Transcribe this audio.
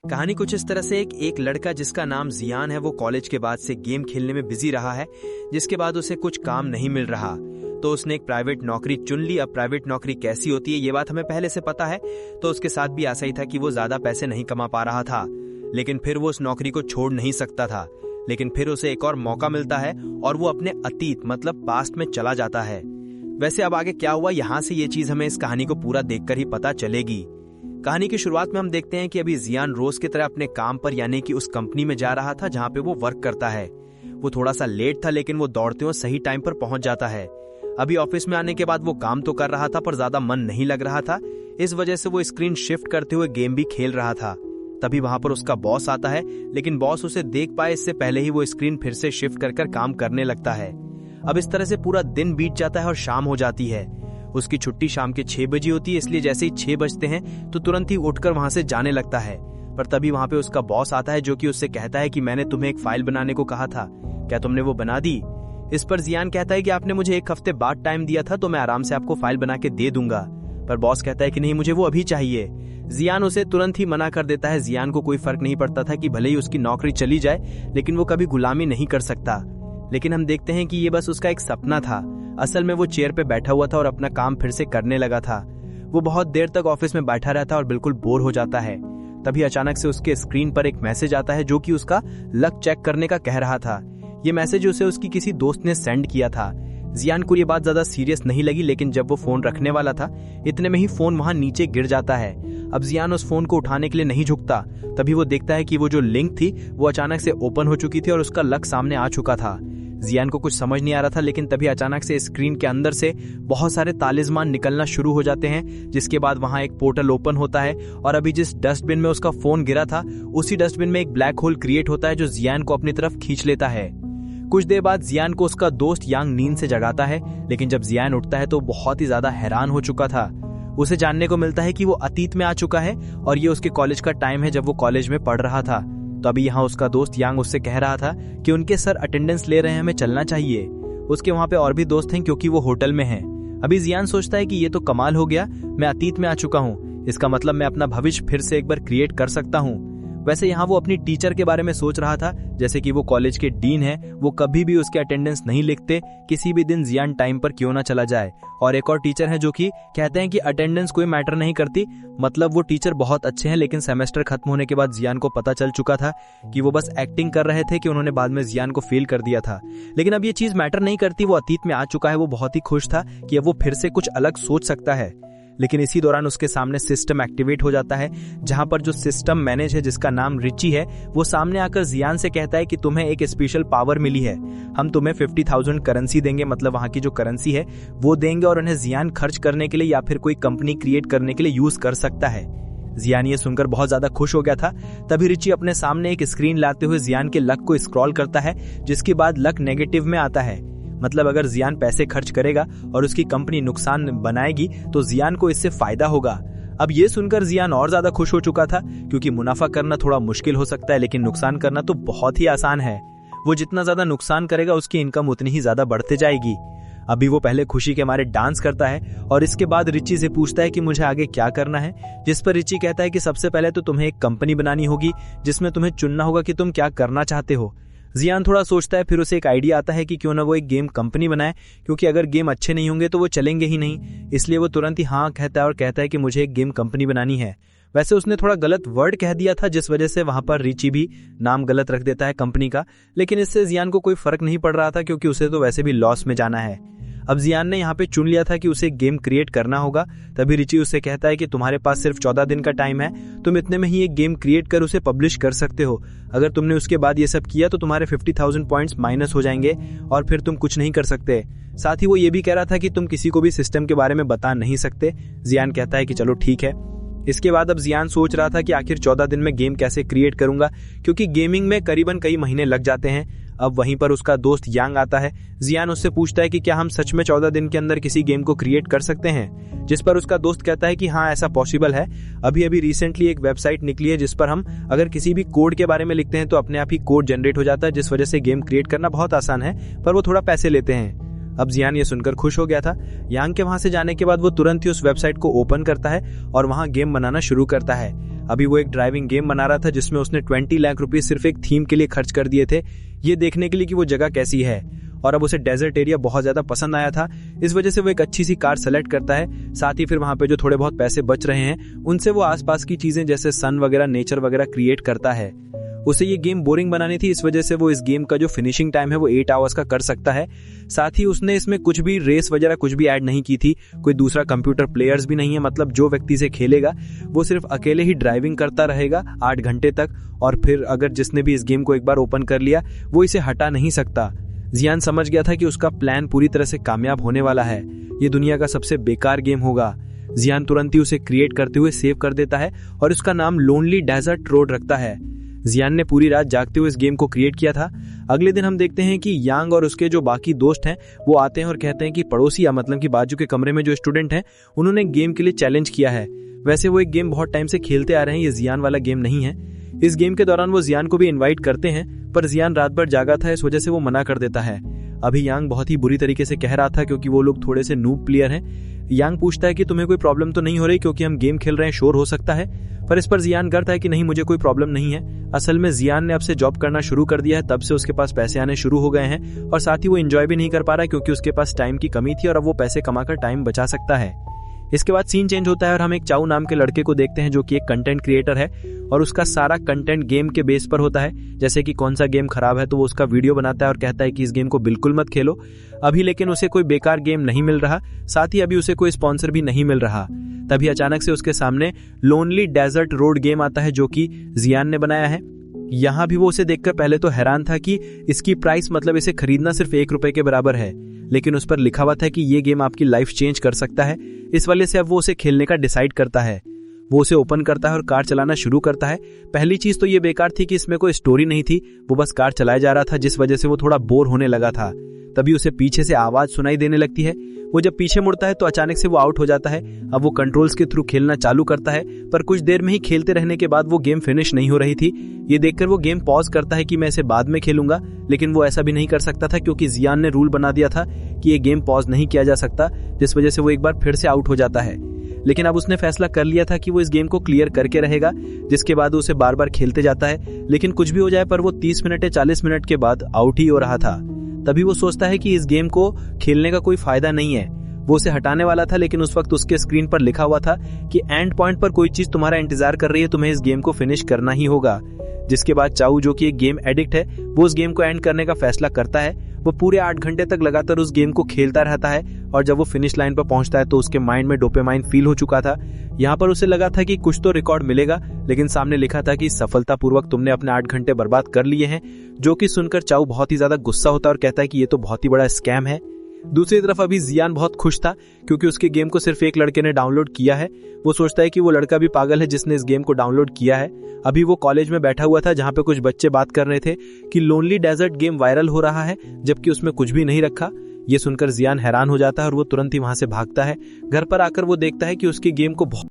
कहानी कुछ इस तरह से एक लड़का जिसका नाम जियान है, वो कॉलेज के बाद से गेम खेलने में बिजी रहा है, जिसके बाद उसे कुछ काम नहीं मिल रहा तो उसने एक प्राइवेट नौकरी चुन ली। अब प्राइवेट नौकरी कैसी होती है ये बात हमें पहले से पता है, तो उसके साथ भी ऐसा ही था कि वो ज्यादा पैसे नहीं कमा पा रहा था, लेकिन फिर वो उस नौकरी को छोड़ नहीं सकता था। लेकिन फिर उसे एक और मौका मिलता है और वो अपने अतीत मतलब पास्ट में चला जाता है। वैसे अब आगे क्या हुआ, यहाँ से ये चीज हमें इस कहानी को पूरा देखकर ही पता चलेगी। कहानी की शुरुआत में हम देखते हैं कि अभी जियान रोज की तरह अपने काम पर यानी कि उस कंपनी में जा रहा था जहाँ पे वो वर्क करता है। वो थोड़ा सा लेट था लेकिन वो दौड़ते हुए सही टाइम पर पहुंच जाता है। अभी ऑफिस में आने के बाद वो काम तो कर रहा था पर ज्यादा मन नहीं लग रहा था, इस वजह से वो स्क्रीन शिफ्ट करते हुए गेम भी खेल रहा था। तभी वहां पर उसका बॉस आता है, लेकिन बॉस उसे देख पाए इससे पहले ही वो स्क्रीन फिर से शिफ्ट कर काम करने लगता है। अब इस तरह से पूरा दिन बीत जाता है और शाम हो जाती है। उसकी छुट्टी शाम के 6 बजे होती है, इसलिए जैसे ही 6 बजते हैं तो तुरंत ही उठकर वहां से जाने लगता है। पर तभी वहां पे उसका बॉस आता है जो कि उससे कहता है कि मैंने तुम्हें एक फाइल बनाने को कहा था, क्या तुमने वो बना दी? इस पर जियान कहता है कि आपने मुझे 1 हफ्ते बाद टाइम दिया था तो मैं आराम से आपको फाइल बना के दे दूंगा। पर बॉस कहता है कि नहीं, मुझे वो अभी चाहिए। जियान उसे तुरंत ही मना कर देता है। जियान को कोई फर्क नहीं पड़ता था कि भले ही उसकी नौकरी चली जाए लेकिन वो कभी गुलामी नहीं कर सकता। लेकिन हम देखते हैं कि ये बस उसका एक सपना था। असल में वो चेयर पे बैठा हुआ था और अपना काम फिर से करने लगा था। वो बहुत देर तक ऑफिस में बैठा रहता और बिल्कुल बोर हो जाता है। तभी अचानक से उसके स्क्रीन पर एक मैसेज आता है जो कि उसका लक चेक करने का कह रहा था। ये मैसेज उसे उसकी किसी दोस्त ने सेंड किया था। जियान को ये बात ज्यादा सीरियस नहीं लगी, लेकिन जब वो फोन रखने वाला था इतने में ही फोन वहां नीचे गिर जाता है। अब जियान उस फोन को उठाने के लिए नहीं झुकता। तभी वो देखता है कि वो जो लिंक थी वो अचानक से ओपन हो चुकी थी और उसका लक सामने आ चुका था। जियान को कुछ समझ नहीं आ रहा था, लेकिन तभी अचानक से स्क्रीन के अंदर से बहुत सारे तालिस्मान निकलना शुरू हो जाते हैं, जिसके बाद वहां एक पोर्टल ओपन होता है और अभी जिस डस्टबिन में उसका फोन गिरा था उसी डस्टबिन में एक ब्लैक होल क्रिएट होता है जो जियान को अपनी तरफ खींच लेता है। कुछ देर बाद जियान को उसका दोस्त यांग नींद से जगाता है, लेकिन जब जियान उठता है तो बहुत ही ज्यादा हैरान हो चुका था। उसे जानने को मिलता है कि वो अतीत में आ चुका है और ये उसके कॉलेज का टाइम है जब वो कॉलेज में पढ़ रहा था। तो अभी यहाँ उसका दोस्त यांग उससे कह रहा था कि उनके सर अटेंडेंस ले रहे हैं, हमें चलना चाहिए। उसके वहां पे और भी दोस्त हैं क्योंकि वो होटल में हैं। अभी जियान सोचता है कि ये तो कमाल हो गया, मैं अतीत में आ चुका हूँ, इसका मतलब मैं अपना भविष्य फिर से एक बार क्रिएट कर सकता हूँ। वैसे यहाँ वो अपनी टीचर के बारे में सोच रहा था, जैसे कि वो कॉलेज के डीन है, वो कभी भी उसके अटेंडेंस नहीं लिखते, किसी भी दिन जियान टाइम पर क्यों ना चला जाए। और एक और टीचर है जो कि कहते हैं कि अटेंडेंस कोई मैटर नहीं करती, मतलब वो टीचर बहुत अच्छे हैं। लेकिन सेमेस्टर खत्म होने के बाद जियान को पता चल चुका था कि वो बस एक्टिंग कर रहे थे, कि उन्होंने बाद में जियान को फेल कर दिया था। लेकिन अब ये चीज मैटर नहीं करती, वो अतीत में आ चुका है। वो बहुत ही खुश था कि अब वो फिर से कुछ अलग सोच सकता है। लेकिन इसी दौरान उसके सामने सिस्टम एक्टिवेट हो जाता है, जहां पर जो सिस्टम मैनेज है जिसका नाम रिची है, वो सामने आकर जियान से कहता है कि तुम्हें एक स्पेशल पावर मिली है, हम तुम्हें 50,000 करेंसी देंगे, मतलब वहां की जो करेंसी है वो देंगे और उन्हें जियान खर्च करने के लिए या फिर कोई कंपनी क्रिएट करने के लिए यूज कर सकता है। जियान ये सुनकर बहुत ज्यादा खुश हो गया था। तभी रिची अपने सामने एक स्क्रीन लाते हुए जियान के लक को स्क्रॉल करता है, जिसके बाद लक नेगेटिव में आता है। मतलब अगर जियान पैसे खर्च करेगा और उसकी कंपनी नुकसान बनाएगी तो जियान को इससे फायदा होगा। अब ये सुनकर जियान और ज्यादा खुश हो चुका था, क्योंकि मुनाफा करना थोड़ा मुश्किल हो सकता है लेकिन नुकसान करना तो बहुत ही आसान है। वो जितना ज्यादा नुकसान करेगा उसकी इनकम उतनी ही ज्यादा बढ़ते जाएगी। अभी वो पहले खुशी के मारे डांस करता है और इसके बाद रिची से पूछता है कि मुझे आगे क्या करना है, जिस पर रिची कहता है कि सबसे पहले तो तुम्हें एक कंपनी बनानी होगी जिसमें तुम्हें चुनना होगा कि तुम क्या करना चाहते हो। जियान थोड़ा सोचता है, फिर उसे एक आइडिया आता है कि क्यों ना वो एक गेम कंपनी बनाए, क्योंकि अगर गेम अच्छे नहीं होंगे तो वो चलेंगे ही नहीं। इसलिए वो तुरंत ही हाँ कहता है और कहता है कि मुझे एक गेम कंपनी बनानी है। वैसे उसने थोड़ा गलत वर्ड कह दिया था, जिस वजह से वहां पर रिची भी नाम गलत रख देता है कंपनी का, लेकिन इससे जियान को कोई फर्क नहीं पड़ रहा था क्योंकि उसे तो वैसे भी लॉस में जाना है। अब जियान ने यहाँ पे चुन लिया था कि उसे गेम क्रिएट करना होगा। तभी रिची उससे कहता है कि तुम्हारे पास सिर्फ 14 दिन का टाइम है, तुम इतने में ही एक गेम क्रिएट कर उसे पब्लिश कर सकते हो। अगर तुमने उसके बाद ये सब किया तो तुम्हारे 50,000 पॉइंट्स माइनस हो जाएंगे और फिर तुम कुछ नहीं कर सकते। साथ ही वो ये भी कह रहा था कि तुम किसी को भी सिस्टम के बारे में बता नहीं सकते। जियान कहता है कि चलो ठीक है। इसके बाद अब जियान सोच रहा था कि आखिर 14 दिन में गेम कैसे क्रिएट करूंगा, क्योंकि गेमिंग में करीबन कई महीने लग जाते हैं। अब वहीं पर उसका दोस्त यांग आता है। जियान उससे पूछता है कि क्या हम सच में 14 दिन के अंदर किसी गेम को क्रिएट कर सकते हैं, जिस पर उसका दोस्त कहता है कि हाँ ऐसा पॉसिबल है। अभी रिसेंटली एक वेबसाइट निकली है जिस पर हम अगर किसी भी कोड के बारे में लिखते हैं तो अपने आप ही कोड जनरेट हो जाता है, जिस वजह से गेम क्रिएट करना बहुत आसान है, पर वो थोड़ा पैसे लेते हैं। अब जियान ये सुनकर खुश हो गया था। यांग के वहां से जाने के बाद वो तुरंत ही उस वेबसाइट को ओपन करता है और वहां गेम बनाना शुरू करता है। अभी वो एक ड्राइविंग गेम बना रहा था जिसमें उसने 20 लाख रुपए सिर्फ एक थीम के लिए खर्च कर दिए थे, ये देखने के लिए कि वो जगह कैसी है। और अब उसे डेजर्ट एरिया बहुत ज्यादा पसंद आया था, इस वजह से वो एक अच्छी सी कार सेलेक्ट करता है। साथ ही फिर वहां पे जो थोड़े बहुत पैसे बच रहे हैं उनसे वो आसपास की चीजें जैसे सन वगैरह, नेचर वगैरह क्रिएट करता है। उसे ये गेम बोरिंग बनानी थी, इस वजह से वो इस गेम का जो फिनिशिंग टाइम है वो 8 आवर्स का कर सकता है। साथ ही उसने इसमें कुछ भी रेस वगैरह कुछ भी ऐड नहीं की थी, कोई दूसरा कंप्यूटर प्लेयर्स भी नहीं है। मतलब जो व्यक्ति इसे खेलेगा वो सिर्फ अकेले ही ड्राइविंग करता रहेगा 8 घंटे तक, और फिर अगर जिसने भी इस गेम को एक बार ओपन कर लिया वो इसे हटा नहीं सकता। जियान समझ गया था कि उसका प्लान पूरी तरह से कामयाब होने वाला है, ये दुनिया का सबसे बेकार गेम होगा। जियान तुरंत ही उसे क्रिएट करते हुए सेव कर देता है और उसका नाम लोनली डेजर्ट रोड रखता है। जियान ने पूरी रात जागते हुए इस गेम को क्रिएट किया था। अगले दिन हम देखते हैं कि यांग और उसके जो बाकी दोस्त हैं वो आते हैं और कहते हैं कि पड़ोसी या मतलब कि बाजू के कमरे में जो स्टूडेंट हैं उन्होंने गेम के लिए चैलेंज किया है। वैसे वो एक गेम बहुत टाइम से खेलते आ रहे हैं, ये जियान वाला गेम नहीं है। इस गेम के दौरान वो जियान को भी इन्वाइट करते हैं, पर जियान रात भर जागा था, इस वजह से वो मना कर देता है। अभी यांग बहुत ही बुरी तरीके से कह रहा था क्योंकि वो लोग थोड़े से नूब प्लेयर हैं। यांग पूछता है कि तुम्हें कोई प्रॉब्लम तो नहीं हो रही क्योंकि हम गेम खेल रहे हैं, शोर हो सकता है। पर इस पर जियान करता है कि नहीं, मुझे कोई प्रॉब्लम नहीं है। असल में जियान ने अब से जॉब करना शुरू कर दिया है, तब से उसके पास पैसे आने शुरू हो गए हैं और साथ ही वो एंजॉय भी नहीं कर पा रहा क्योंकि उसके पास टाइम की कमी थी और अब वो पैसे कमाकर टाइम बचा सकता है। इसके बाद सीन चेंज होता है और हम एक चाऊ नाम के लड़के को देखते हैं जो कि एक कंटेंट क्रिएटर है और उसका सारा कंटेंट गेम के बेस पर होता है। जैसे कि कौन सा गेम खराब है तो वो उसका वीडियो बनाता है और कहता है कि इस गेम को बिल्कुल मत खेलो अभी। लेकिन उसे कोई बेकार गेम नहीं मिल रहा, साथ ही अभी उसे कोई स्पॉन्सर भी नहीं मिल रहा। तभी अचानक से उसके सामने लोनली डेजर्ट रोड गेम आता है जो कि जियान ने बनाया है। यहाँ भी वो उसे देखकर पहले तो हैरान था कि इसकी प्राइस मतलब इसे खरीदना सिर्फ 1 रुपए के बराबर है, लेकिन उस पर लिखा हुआ था कि ये गेम आपकी लाइफ चेंज कर सकता है। इस वजह से अब वो उसे खेलने का डिसाइड करता है। वो उसे ओपन करता है और कार चलाना शुरू करता है। पहली चीज तो ये बेकार थी कि इसमें कोई स्टोरी नहीं थी, वो बस कार चलाया जा रहा था, जिस वजह से वो थोड़ा बोर होने लगा था। तभी उसे पीछे से आवाज सुनाई देने लगती है। वो जब पीछे मुड़ता है तो अचानक से वो आउट हो जाता है। अब वो कंट्रोल्स के थ्रू खेलना चालू करता है, पर कुछ देर में ही खेलते रहने के बाद वो गेम फिनिश नहीं हो रही थी। ये देखकर वो गेम पॉज करता है कि मैं इसे बाद में खेलूंगा, लेकिन वो ऐसा भी नहीं कर सकता था क्योंकि जियान ने रूल बना दिया था कि ये गेम पॉज नहीं किया जा सकता, जिस वजह से वो एक बार फिर से आउट हो जाता है। लेकिन अब उसने फैसला कर लिया था कि वो इस गेम को क्लियर करके रहेगा, जिसके बाद उसे बार बार खेलते जाता है। लेकिन कुछ भी हो जाए पर वो 30 मिनट या 40 मिनट के बाद आउट ही हो रहा था। तभी वो सोचता है कि इस गेम को खेलने का कोई फायदा नहीं है। वो उसे हटाने वाला था, लेकिन उस वक्त उसके स्क्रीन पर लिखा हुआ था कि एंड पॉइंट पर कोई चीज तुम्हारा इंतजार कर रही है, तुम्हें इस गेम को फिनिश करना ही होगा। जिसके बाद चाऊ जो कि एक गेम एडिक्ट है वो उस गेम को एंड करने का फैसला करता है। वो पूरे 8 घंटे तक लगातार उस गेम को खेलता रहता है और जब वो फिनिश लाइन पर पहुंचता है तो उसके माइंड में डोपामाइन फील हो चुका था। यहाँ पर उसे लगा था कि कुछ तो रिकॉर्ड मिलेगा, लेकिन सामने लिखा था कि सफलतापूर्वक तुमने अपने 8 घंटे बर्बाद कर लिए हैं, जो कि सुनकर चाऊ बहुत ही ज्यादा गुस्सा होता है और कहता है कि ये तो बहुत ही बड़ा स्कैम है। दूसरी तरफ अभी जियान बहुत खुश था क्योंकि उसके गेम को सिर्फ एक लड़के ने डाउनलोड किया है। वो सोचता है कि वो लड़का भी पागल है जिसने इस गेम को डाउनलोड किया है। अभी वो कॉलेज में बैठा हुआ था जहाँ पे कुछ बच्चे बात कर रहे थे कि लोनली डेजर्ट गेम वायरल हो रहा है, जबकि उसमें कुछ भी नहीं रखा। ये सुनकर जियान हैरान हो जाता है और वो तुरंत ही वहां से भागता है। घर पर आकर वो देखता है कि उसकी गेम को